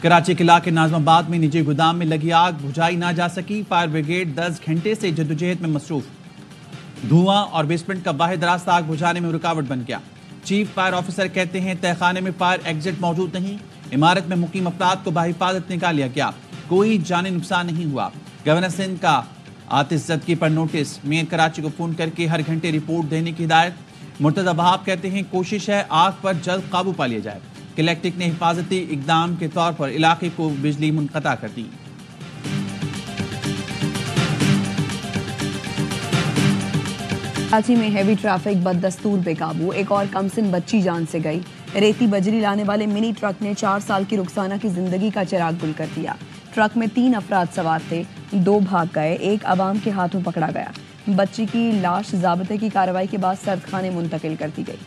कराची के इलाके नाजमाबाद में निजी गोदाम में लगी आग बुझाई ना जा सकी। फायर ब्रिगेड 10 घंटे से जद्दोजहद में मसरूफ। धुआं और बेसमेंट का वाहिद रास्ता आग बुझाने में रुकावट बन गया। चीफ फायर ऑफिसर कहते हैं तहखाने में फायर एग्जिट मौजूद नहीं। इमारत में मुकीम अफराद को बाहिफाजत निकाल लिया गया। कोई जानी नुकसान नहीं हुआ। गवर्नर सिंध का आतिशज़दगी पर नोटिस। मेयर कराची को फोन करके हर घंटे रिपोर्ट देने की हिदायत। मुर्तज़ा वहाब कहते हैं कोशिश है आग पर जल्द काबू पा लिया जाए। कलेक्ट्रेट ने हिफाजती इकदाम के तौर पर इलाके को बिजली मुनक़ता कर दी। कराची में हैवी ट्रैफिक बददस्तूर बेकाबू। एक और कमसिन बच्ची जान से गई। रेती बजरी लाने वाले मिनी ट्रक ने 4 साल की रुखसाना की जिंदगी का चिराग गुल कर दिया। ट्रक में 3 अफराद सवार थे, 2 भाग गए, 1 अवाम के हाथों पकड़ा गया। बच्ची की लाश ज़ाब्ते की कार्रवाई के बाद सर्दखाने मुंतकिल कर दी गई।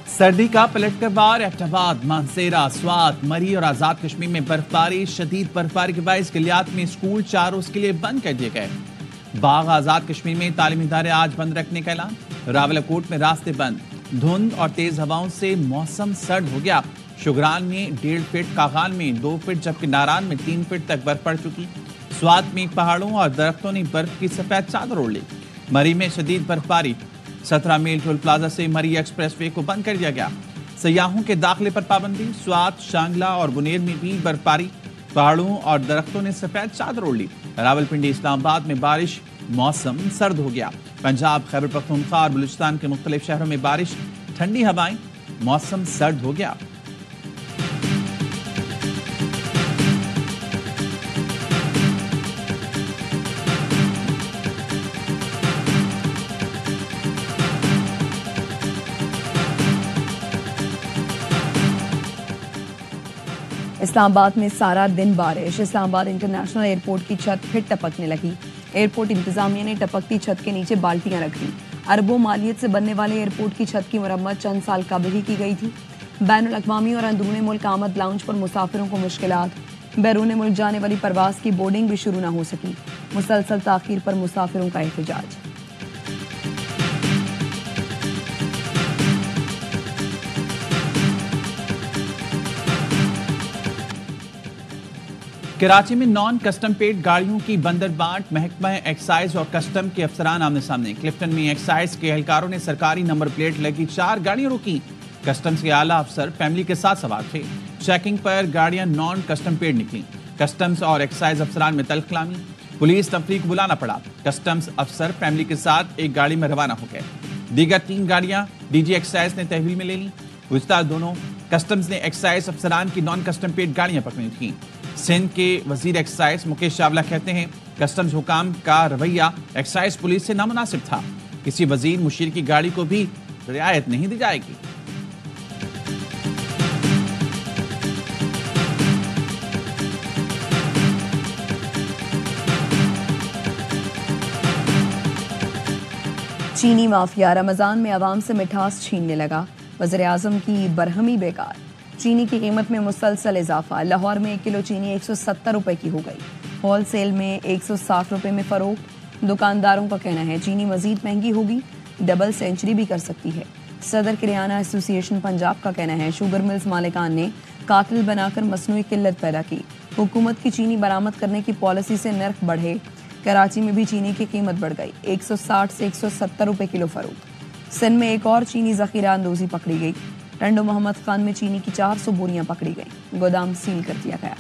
सर्दी का पलटकर वार। एबटाबाद, मानसेरा, स्वात, मरी और आजाद कश्मीर में बर्फबारी। शदीद बर्फबारी के बायस गलियात में स्कूल 4 रोज के लिए बंद कर दिए गए। बाग आजाद कश्मीर में तालीमी इदारे आज बंद रखने का ऐलान। रावलाकोट में रास्ते बंद। धुंध और तेज हवाओं से मौसम सर्द हो गया। शुगरान में 1.5 फीट, कागान में 2 फीट जबकि नारान में 3 फीट तक बर्फ पड़ चुकी। स्वात में पहाड़ों और दरख्तों ने बर्फ की सफेद चादर ओढ़ ली। मरी में शदीद बर्फबारी। 17 मील टोल प्लाजा से मरी एक्सप्रेसवे को बंद कर दिया गया। सयाहों के दाखिले पर पाबंदी। स्वात, शांगला और बुनेर में भी बर्फबारी। पहाड़ों और दरख्तों ने सफेद चादर ओढ़ ली। रावलपिंडी, इस्लामाबाद में बारिश। मौसम सर्द हो गया। पंजाब, खैबर पख्तूनख्वा और बलूचिस्तान के मुख्तलिफ शहरों में बारिश, ठंडी हवाएं। मौसम सर्द हो गया। इस्लामाबाद में सारा दिन बारिश। इस्लामाबाद इंटरनेशनल एयरपोर्ट की छत फिर टपकने लगी। एयरपोर्ट इंतजामिया ने टपकती छत के नीचे बाल्टियां रख दी। अरबों मालियत से बनने वाले एयरपोर्ट की छत की मरम्मत चंद साल कबल ही की गई थी। बैनुल अक़वामी और अंदरूनी मुल्क आमद लाउंज पर मुसाफिरों को मुश्किलात। बैरून मुल्क जाने वाली परवास की बोर्डिंग भी शुरू न हो सकी। मुसलसल ताखीर पर मुसाफिरों का एहतजाज। कराची में नॉन कस्टम पेड गाड़ियों की बंदरबाट। महकमा एक्साइज और कस्टम के अफसरान आमने सामने। क्लिफ्टन में एक्साइज के एहलकारों ने सरकारी नंबर प्लेट लगी 4 गाड़ियां रोकी। कस्टम्स के आला अफसर फैमिली के साथ सवार थे। चेकिंग पर गाड़ियां नॉन कस्टम पेड निकली। कस्टम्स और एक्साइज अफसरान में तल्खलामी। पुलिस तफरीक को बुलाना पड़ा। कस्टम्स अफसर फैमिली के साथ एक गाड़ी में रवाना हो गए। दीगर 3 गाड़ियां डीजी एक्साइज ने तहवील में ले ली। गुज़िश्ता दोनों कस्टम्स ने एक्साइज अफसरान की नॉन कस्टम पेड गाड़ियां पकड़ी थी। सिंध के वजीर एक्साइज मुकेश चावला कहते हैं कस्टम्स हुकाम का रवैया एक्साइज पुलिस से नामुनासिब था। किसी वजीर मुशीर की गाड़ी को भी रियायत नहीं दी जाएगी। चीनी माफिया रमजान में आवाम से मिठास छीनने लगा। वज़ीर आज़म की बरहमी बेकार। चीनी की कीमत में मुसलसल इजाफा। लाहौर में 1 किलो चीनी 170 रुपए की हो गई। होल सेल में 160 रुपए में फरोख्त। दुकानदारों का कहना है चीनी मजीद महंगी होगी, डबल सेंचुरी भी कर सकती है। सदर किराना एसोसिएशन पंजाब का कहना है शुगर मिल्स मालिकान ने कातिल बनाकर मसनूई किल्लत पैदा की। हुकूमत की चीनी बरामद करने की पॉलिसी से नर्ख बढ़े। कराची में भी चीनी की कीमत बढ़ गई। 160 से 170 रुपए किलो फरोख्त। सिंध में एक और चीनी जखीरा अंदोजी पकड़ी गई। टंडो मोहम्मद खान में चीनी की 400 बोरियां पकड़ी गई। गोदाम सील कर दिया गया।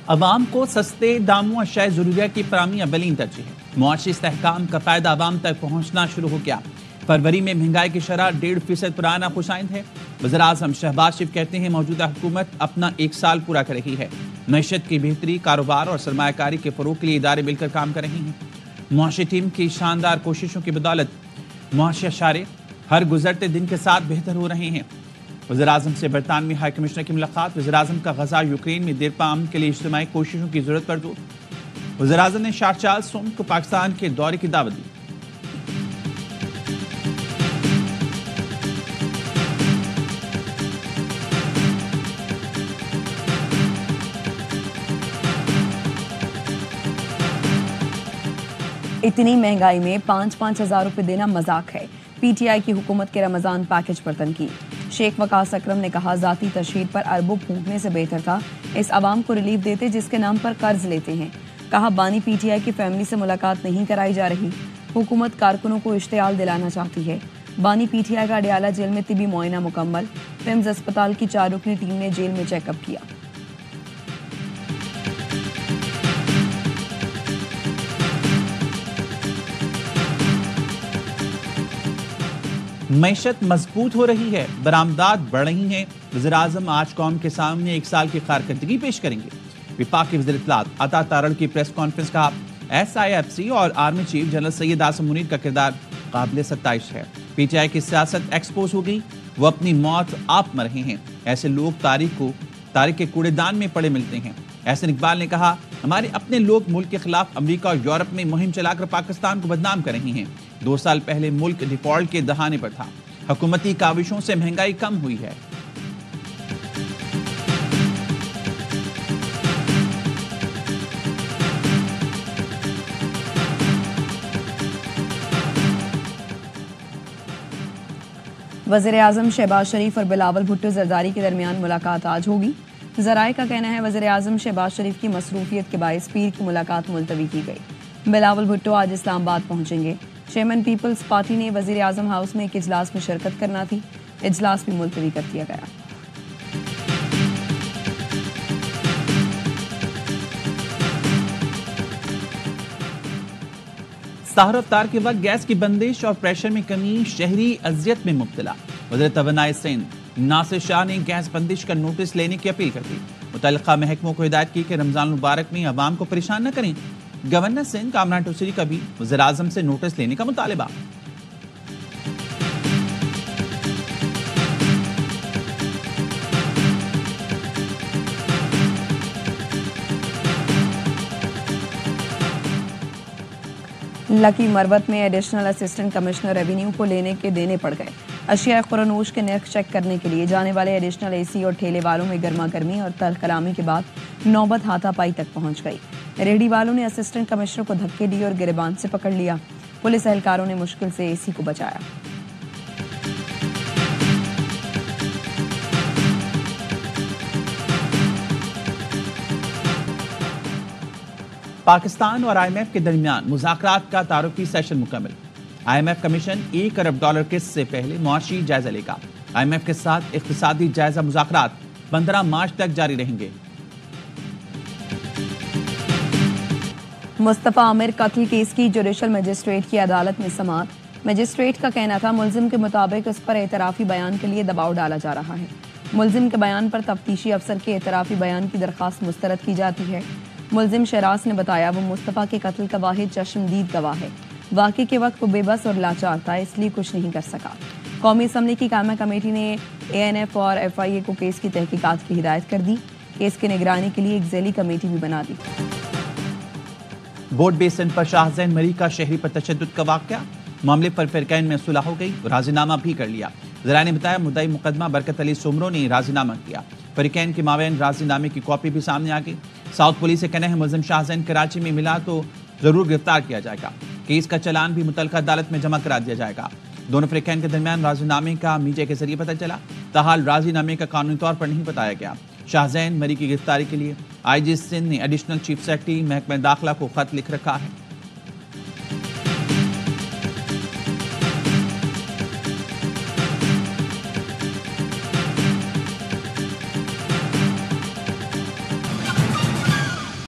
अवाम को सस्ते दामों अशाए ज़रूरिया की फराहमी अवलीन तरजीह है। मुआशी इस्तेहकाम का फायदा अवाम तक पहुँचना शुरू हो गया। फरवरी में महंगाई की शरह 1.5% पुराना खुशाइंद है। वज़ीर आज़म शहबाज शरीफ कहते हैं मौजूदा हुकूमत अपना 1 साल पूरा कर रही है। मईशत की बेहतरी, कारोबार और सरमायाकारी के फ़रोग़ के लिए इदारे मिलकर काम कर रही हैं। मुआशी टीम की शानदार कोशिशों की बदौलत मुआशी अशारे हर गुजरते दिन के साथ बेहतर हो रहे हैं। वज़ीर आज़म से बरतानवी हाई कमिश्नर की मुलाकात। वज़ीर आज़म का गज़ा यूक्रेन में देरपा अमन के लिए इज्तिमाई कोशिशों की ज़रूरत पर जोर। वज़ीर आज़म ने शाह चार्ल्स सोम को पाकिस्तान के दौरे की दावत दी। इतनी महंगाई में 5-5 हजार रुपए देना मजाक है। पीटीआई की हुकूमत के रमजान पैकेज पर तनकीद। शेख वकास अकरम ने कहा, जाती तशहीद पर अरबों फूंकने से बेहतर था इस आवाम को रिलीफ देते जिसके नाम पर कर्ज लेते हैं। कहा, बानी पीटीआई की फैमिली से मुलाकात नहीं कराई जा रही, हुकूमत कारकुनों को इश्तियाल दिलाना चाहती है। बानी पीटीआई का अडियाला जेल में तिबी मुआयना मुकम्मल। पिम्स अस्पताल की 4 रुकनी टीम ने जेल में चेकअप किया। मैशत मजबूत हो रही है, बरामदात बढ़ रही हैं। वज़ीर-ए-आज़म आज कौम के सामने 1 साल की कारकर्दगी पेश करेंगे। विफाकी वज़ीर इत्तलात अता तारड़ की प्रेस कॉन्फ्रेंस का SIFC और army chief general Syed Asim Munir का किरदार काबिल सत्ताइश है। पीटीआई की सियासत एक्सपोज हो गई, वो अपनी मौत आप मर रहे हैं। ऐसे लोग तारीख के कूड़ेदान में पड़े मिलते हैं। एहसन इकबाल ने कहा, हमारे अपने लोग मुल्क के खिलाफ अमेरिका और यूरोप में मुहिम चलाकर पाकिस्तान को बदनाम कर रहे हैं। 2 साल पहले मुल्क डिफॉल्ट के दहाने पर था। हुकूमती काविशों से महंगाई कम हुई है। वज़ीर आज़म शहबाज शरीफ और बिलावल भुट्टो जरदारी के दरमियान मुलाकात आज होगी। ज़राए का कहना है, वज़ीर आज़म शहबाज शरीफ की मसरूफियत के बायस पीर की मुलाकात मुलतवी की गई। बिलावल भुट्टो आज इस्लामाबाद पहुंचेंगे। चेयरमैन पीपल्स पार्टी ने वज़ीर आज़म हाउस में एक इजलास में शिरकत करना थी, इजलास भी मुलतवी कर दिया गया। सहर अफ्तार के वक्त गैस की बंदिश और प्रेशर में कमी, शहरी अजियत में मुब्तला। वज़ीर तवानाई सिंध नासिर शाह ने गैस बंदिश का नोटिस लेने की अपील कर दी। मुतल्लिका महकमों को हिदायत की कि रमजान मुबारक में अवाम को परेशान न करें। गवर्नर सिंध कामरान टूसरी का भी वज़ीर आज़म से नोटिस लेने का मुतालिबा। लकी मरवत में एडिशनल असिस्टेंट कमिश्नर रेवेन्यू को लेने के देने पड़ गए। अशिया खुरानोश के नर्ख चेक करने के लिए जाने वाले एडिशनल AC और ठेले वालों में गर्मा गर्मी और तल्ख कलामी के बाद नौबत हाथापाई तक पहुंच गई। रेहड़ी वालों ने असिस्टेंट कमिश्नर को धक्के दिए और गिरबान से पकड़ लिया। पुलिस एहलकारों ने मुश्किल से AC को बचाया। पाकिस्तान और IMF के दरमियान मुज़ाकरात का तारुफी सेशन मुकम्मल। IMF कमीशन $1 अरब किस्त से पहले मुआशी जायजा लेगा। IMF के साथ इक्तिसादी जायजा मुज़ाकरात 15 मार्च तक जारी रहेंगे। मुस्तफ़ा आमिर कत्ल केस की जुडिशल मजिस्ट्रेट की अदालत में समाअत। मजिस्ट्रेट का कहना था, मुल्जिम के मुताबिक उस पर एतराफ़ी बयान के लिए दबाव डाला जा रहा है। मुल्जिम के बयान पर तफ्तीशी अफसर के एतराफ़ी बयान की दरख्वास्त मुस्तरद की जाती है। मुल्जिम शहराज ने बताया, वो मुस्तफ़ा के कत्ल का वाहिद चश्मदीद गवाह है। वाक़े के वक्त वो बेबस और लाचार था, इसलिए कुछ नहीं कर सका। कौमी असम्बली की कायमा कमेटी ने ANF और FIA को केस की तहकीकात की हिदायत कर दी। केस की निगरानी के लिए एक ज़ैली कमेटी भी बना दी। बोर्ड बेसिन पर शाहजैन मरी का शहरी पर तशद्दुद का वाक़या, मामले पर फिरकैन में सुलह हो गई, राजीनामा भी कर लिया। ज़राए ने बताया, मुद्दई मुकदमा बरकत अली सुमरो ने राजीनामा किया। फिरकैन के माबैन राजीनामे की कॉपी भी सामने आ गई। साउथ पुलिस से कहना है, मुल्जिम शाहजैन कराची में मिला तो जरूर गिरफ्तार किया जाएगा। केस का चलान भी मुतल्लिका अदालत में जमा करा दिया जाएगा। दोनों फिरकैन के दरमियान राजीनामे का मीडिया के जरिए पता चला। ताहाल राजीनामे का कानूनी तौर पर नहीं बताया गया। शाहजैन मरी की गिरफ्तारी के लिए IG सिंध ने एडिशनल चीफ सेक्रेटरी महकमा दाखिला को खत लिख रखा है।